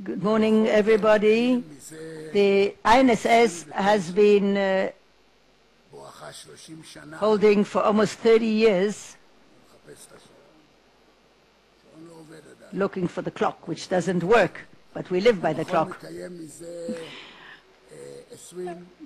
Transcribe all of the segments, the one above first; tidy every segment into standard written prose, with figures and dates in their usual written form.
Good morning, everybody. The INSS has been holding for almost 30 years, looking for the clock, which doesn't work, but we live by the clock.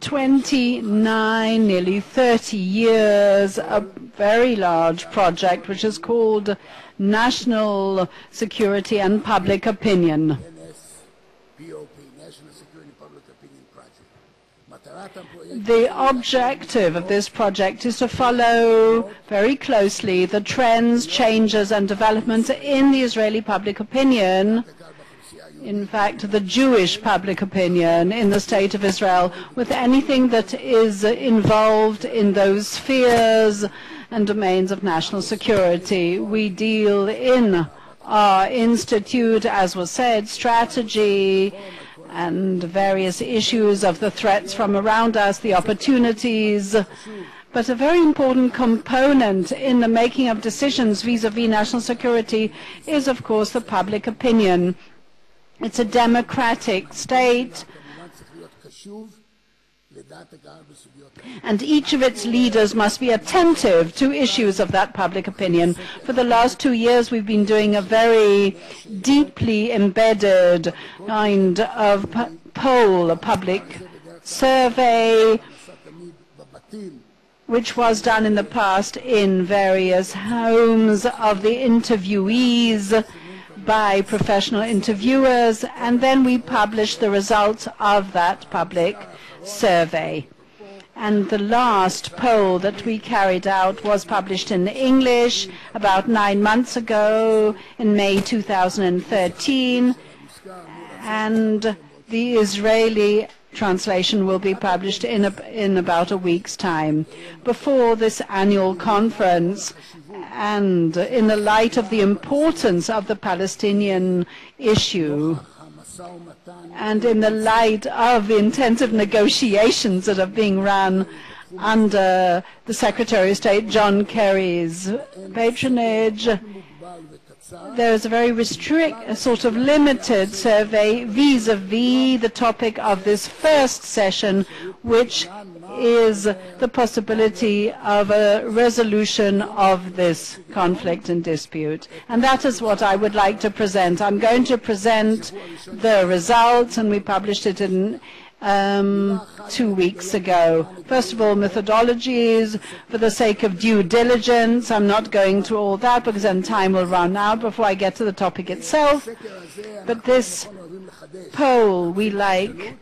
29, nearly 30 years, a very large project which is called National Security and Public Opinion. The objective of this project is to follow very closely the trends, changes and developments in the Israeli public opinion, in fact the Jewish public opinion in the State of Israel, with anything that is involved in those spheres and domains of national security. We deal in our institute, as was said, strategy and various issues of the threats from around us, the opportunities. But a very important component in the making of decisions vis-à-vis national security is, of course, the public opinion. It's a democratic state, and each of its leaders must be attentive to issues of that public opinion. For the last 2 years, we've been doing a very deeply embedded kind of poll, a public survey, which was done in the past in various homes of the interviewees by professional interviewers, and then we published the results of that public survey. And the last poll that we carried out was published in English about 9 months ago, in May 2013, and the Israeli translation will be published in about a week's time. Before this annual conference, and in the light of the importance of the Palestinian issue, and in the light of the intensive negotiations that are being run under the Secretary of State John Kerry's patronage, there is a very sort of limited survey vis-à-vis the topic of this first session, which is the possibility of a resolution of this conflict and dispute. And that is what I would like to present. I'm going to present the results, and we published it in 2 weeks ago. First of all, methodologies for the sake of due diligence. I'm not going through all that because then time will run out before I get to the topic itself. But this poll, we like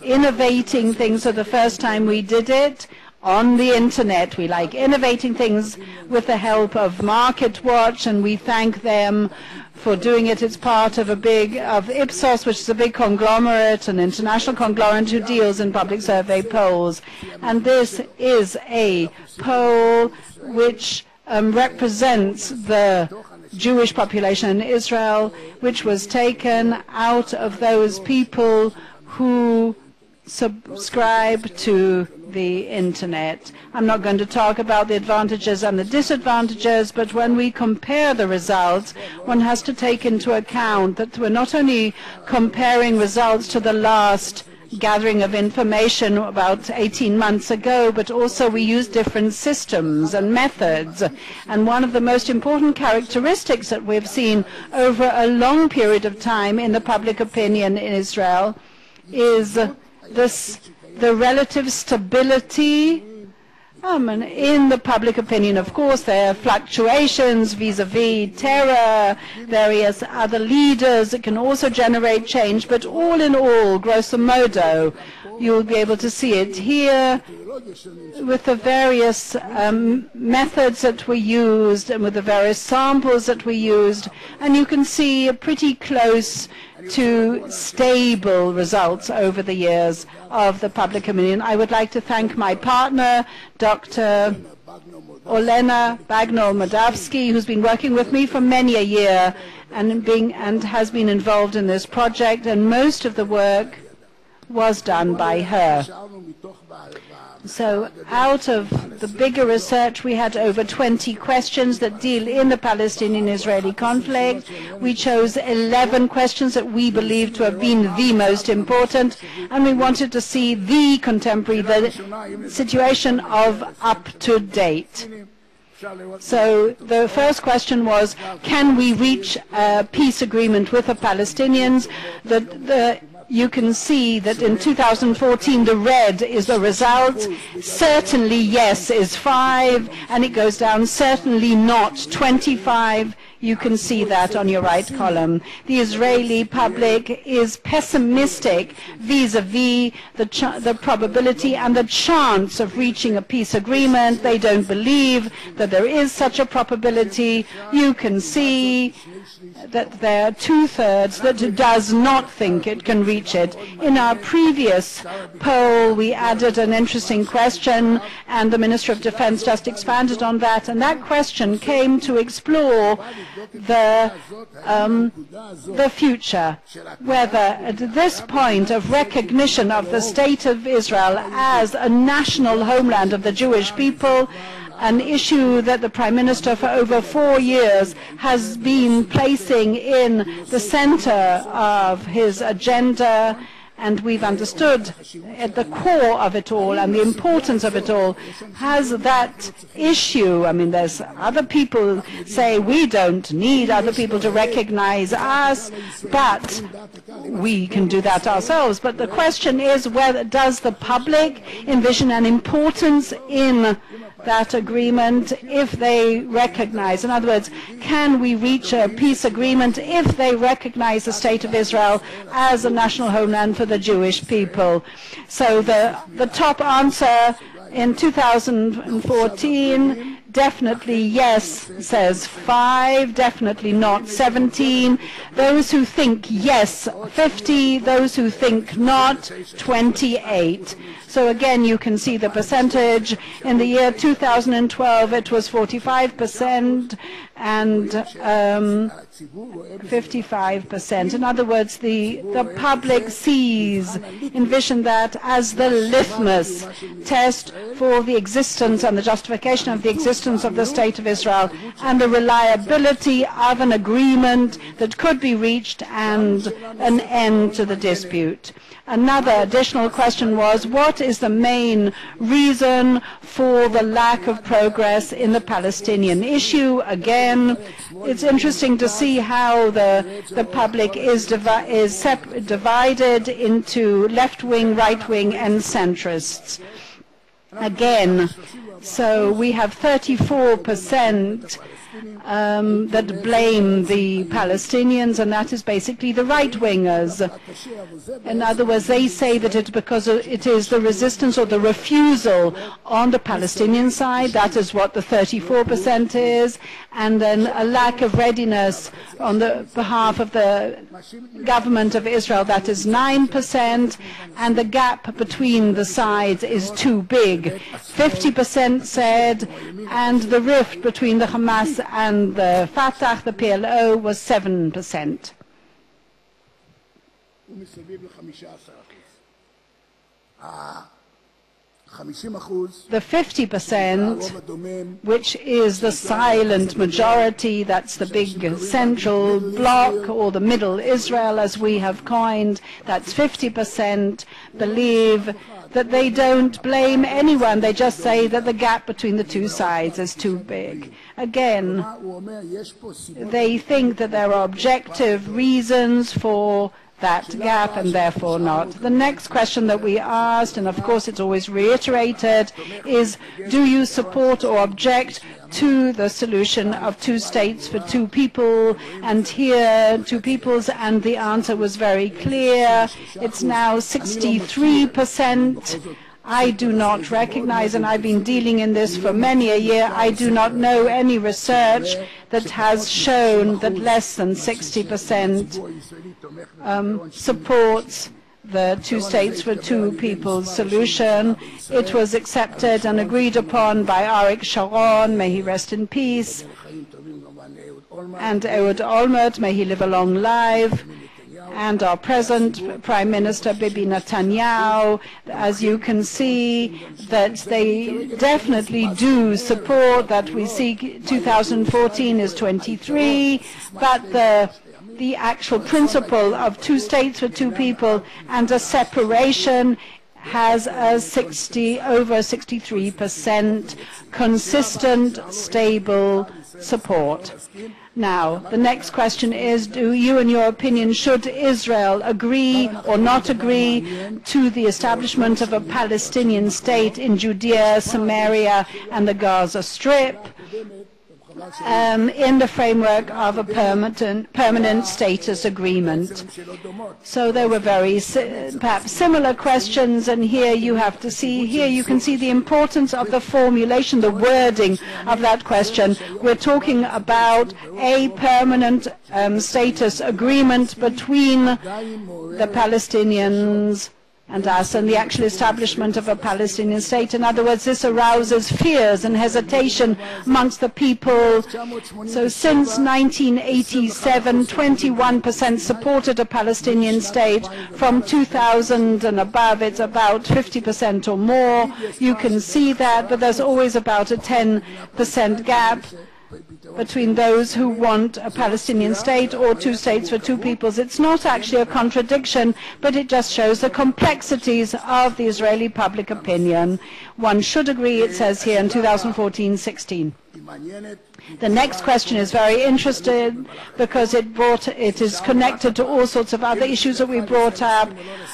innovating things. So the first time we did it on the internet, we like innovating things with the help of Market Watch, and we thank them for doing it. It's part of Ipsos, which is a big conglomerate, an international conglomerate who deals in public survey polls. And this is a poll which represents the Jewish population in Israel, which was taken out of those people who subscribe to the internet. I'm not going to talk about the advantages and the disadvantages, but when we compare the results, one has to take into account that we're not only comparing results to the last gathering of information about 18 months ago, but also we use different systems and methods. And one of the most important characteristics that we've seen over a long period of time in the public opinion in Israel is the relative stability in the public opinion. Of course, there are fluctuations vis-à-vis terror, various other leaders that can also generate change, but all in all, grosso modo, you'll be able to see it here with the various methods that were used and with the various samples that were used, and you can see a pretty close to stable results over the years of the public opinion. I would like to thank my partner, Dr. Olena Bagnol-Modavsky, who's been working with me for many a year and has been involved in this project, and most of the work was done by her. So out of the bigger research, we had over 20 questions that deal in the Palestinian-Israeli conflict. We chose 11 questions that we believe to have been the most important, and we wanted to see the contemporary, the situation of up to date. So the first question was, can we reach a peace agreement with the Palestinians? You can see that in 2014 the red is the result. Certainly yes is 5, and it goes down certainly not 25. You can see that on your right column. The Israeli public is pessimistic vis-à-vis the probability and the chance of reaching a peace agreement. They don't believe that there is such a probability. You can see that there are 2/3 that does not think it can reach it. In our previous poll, we added an interesting question, and the Minister of Defense just expanded on that, and that question came to explore the future, whether at this point of recognition of the State of Israel as a national homeland of the Jewish people, an issue that the Prime Minister for over 4 years has been placing in the center of his agenda, and we've understood at the core of it all and the importance of it all, has that issue. I mean, there's other people say we don't need other people to recognize us, but we can do that ourselves. But the question is, whether does the public envision an importance in that agreement if they recognize? In other words, can we reach a peace agreement if they recognize the State of Israel as a national homeland for the Jewish people? So the top answer in 2014, definitely yes says 5, definitely not 17. Those who think yes, 50. Those who think not, 28. So again, you can see the percentage. In the year 2012, it was 45% and 55%. In other words, the public envision that as the litmus test for the existence and the justification of the existence of the State of Israel and the reliability of an agreement that could be reached and an end to the dispute. Another additional question was, what is the main reason for the lack of progress in the Palestinian issue? Again, it's interesting to see how the public is divided into left-wing, right-wing, and centrists. Again, so we have 34% that blame the Palestinians, and that is basically the right-wingers. In other words, they say that it's because it is the resistance or the refusal on the Palestinian side. That is what the 34% is, and then a lack of readiness on the behalf of the government of Israel. That is 9%, and the gap between the sides is too big. 50% said, and the rift between the Hamas and the Fatah, the PLO, was 7%. The 50%, which is the silent majority, that's the big central bloc, or the middle Israel as we have coined, that's 50%, believe that they don't blame anyone. They just say that the gap between the two sides is too big. Again, they think that there are objective reasons for that gap and therefore not. The next question that we asked, and of course it's always reiterated, is do you support or object to the solution of 2 states for 2 people, and here 2 peoples, and the answer was very clear. It's now 63%. I do not recognize, and I've been dealing in this for many a year, I do not know any research that has shown that less than 60% supports the 2 states for 2 peoples solution. It was accepted and agreed upon by Arik Sharon, may he rest in peace, and Ehud Olmert, may he live a long life, and our present Prime Minister Bibi Netanyahu. As you can see, that they definitely do support that we see 2014 is 23, but the actual principle of 2 states for 2 people and a separation has a over 63% consistent, stable support. Now, the next question is, do you, in your opinion, should Israel agree or not agree to the establishment of a Palestinian state in Judea, Samaria, and the Gaza Strip in the framework of a permanent status agreement? So there were very perhaps similar questions, and here you can see the importance of the formulation, the wording of that question. We're talking about a permanent status agreement between the Palestinians and us, and the actual establishment of a Palestinian state. In other words, this arouses fears and hesitation amongst the people. So since 1987, 21% supported a Palestinian state. From 2000 and above, it's about 50% or more. You can see that, but there's always about a 10% gap between those who want a Palestinian state or 2 states for 2 peoples. It's not actually a contradiction, but it just shows the complexities of the Israeli public opinion. One should agree, it says here, in 2014-16. The next question is very interesting because it is connected to all sorts of other issues that we brought up.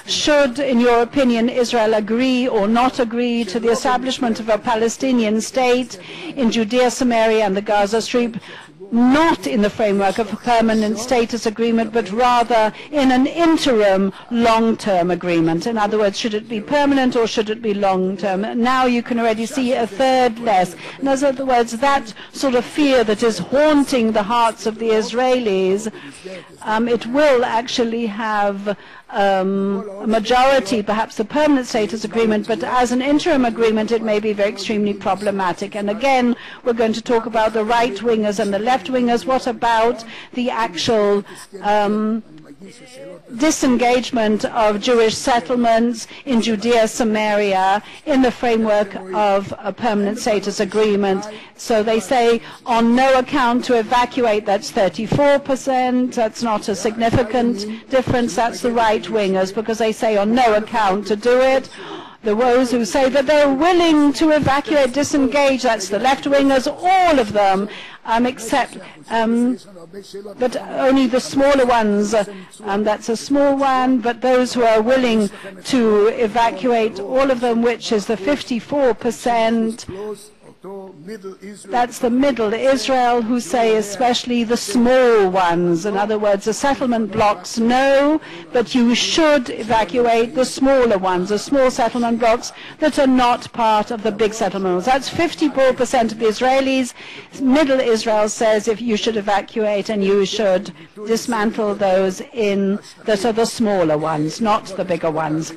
Should, in your opinion, Israel agree or not agree to the establishment of a Palestinian state in Judea, Samaria, and the Gaza Strip, not in the framework of a permanent status agreement, but rather in an interim long-term agreement? In other words, should it be permanent or should it be long-term? Now you can already see a third less. In other words, that sort of fear that is haunting the hearts of the Israelis, it will actually have a majority, perhaps the permanent status agreement, but as an interim agreement it may be very extremely problematic. And again, we're going to talk about the right-wingers and the left-wingers. What about the actual disengagement of Jewish settlements in Judea, Samaria, in the framework of a permanent status agreement? So they say on no account to evacuate, that's 34%. That's not a significant difference. That's the right-wingers, because they say on no account to do it. Those who say that they're willing to evacuate, disengage, that's the left-wingers, all of them, except but only the smaller ones, that's a small one, but those who are willing to evacuate, all of them, which is the 54%, that's the middle Israel, who say especially the small ones. In other words, the settlement blocks, no, but you should evacuate the smaller ones, the small settlement blocks that are not part of the big settlements. That's 54% of the Israelis. Middle Israel says if you should evacuate and you should dismantle those that are the smaller ones, not the bigger ones.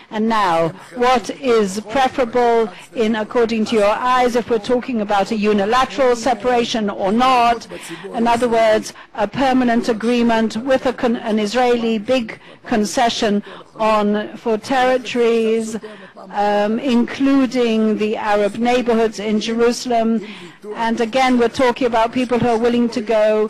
And now, what is preferable according to your eyes, if we're talking about a unilateral separation or not? In other words, a permanent agreement with an Israeli big concession for territories, including the Arab neighborhoods in Jerusalem. And again, we're talking about people who are willing to go.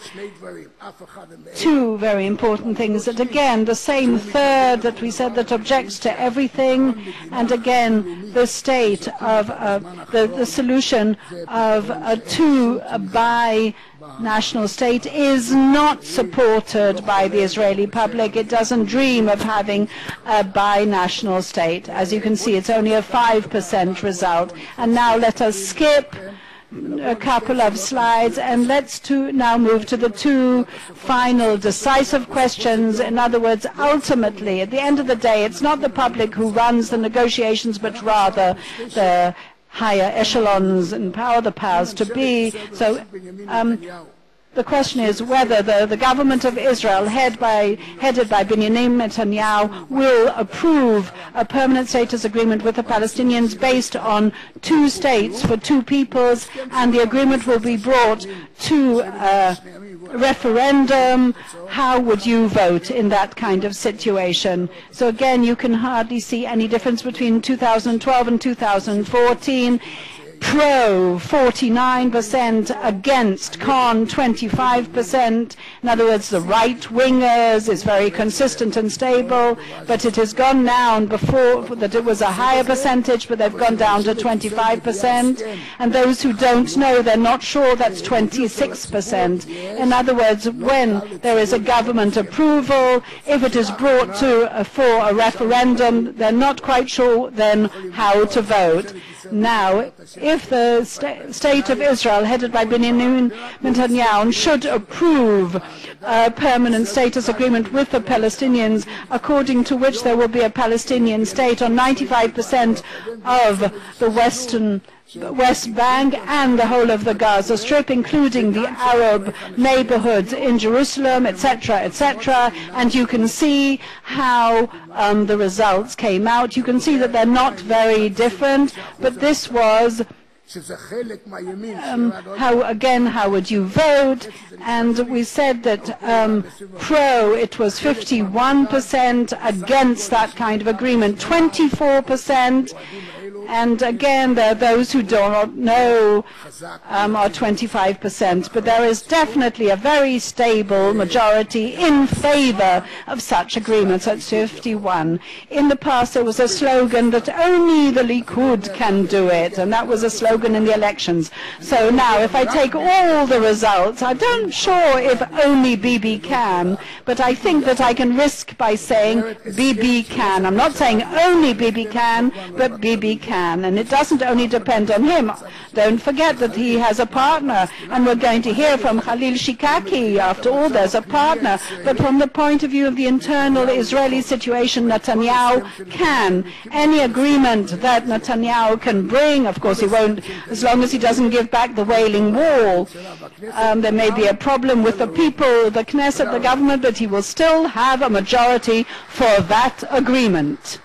2 very important things. That again, the same third that we said that objects to everything, and again, the state of the solution of a bi-national state is not supported by the Israeli public. It doesn't dream of having a bi-national state. As you can see, it's only a 5% result. And now let us skip a couple of slides, and let's now move to the 2 final decisive questions. In other words, ultimately, at the end of the day, it's not the public who runs the negotiations, but rather the higher echelons in power, the powers to be. So the question is whether the government of Israel, headed by Benjamin Netanyahu, will approve a permanent status agreement with the Palestinians based on 2 states for 2 peoples, and the agreement will be brought to referendum, how would you vote in that kind of situation? So again, you can hardly see any difference between 2012 and 2014. Pro 49%, against con 25%. In other words, the right-wingers is very consistent and stable, but it has gone down before that it was a higher percentage, but they've gone down to 25%. And those who don't know, they're not sure, that's 26%. In other words, when there is a government approval, if it is brought to for a referendum, they're not quite sure then how to vote. Now, if the state of Israel, headed by Benjamin Netanyahu, should approve a permanent status agreement with the Palestinians, according to which there will be a Palestinian state on 95% of the West Bank and the whole of the Gaza Strip, including the Arab neighborhoods in Jerusalem, etc., etc. And you can see how the results came out. You can see that they're not very different, but this was how would you vote? And we said that pro, it was 51%, against that kind of agreement, 24%. And again, there are those who do not know are 25%. But there is definitely a very stable majority in favor of such agreements. That's 51. In the past, there was a slogan that only the Likud can do it, and that was a slogan in the elections. So now, if I take all the results, I'm not sure if only Bibi can, but I think that I can risk by saying Bibi can. I'm not saying only Bibi can, but Bibi can. And it doesn't only depend on him. Don't forget that he has a partner, and we're going to hear from Khalil Shikaki. After all, there's a partner. But from the point of view of the internal Israeli situation, Netanyahu can. Any agreement that Netanyahu can bring, of course he won't, as long as he doesn't give back the Wailing Wall. There may be a problem with the people, the Knesset, the government, but he will still have a majority for that agreement.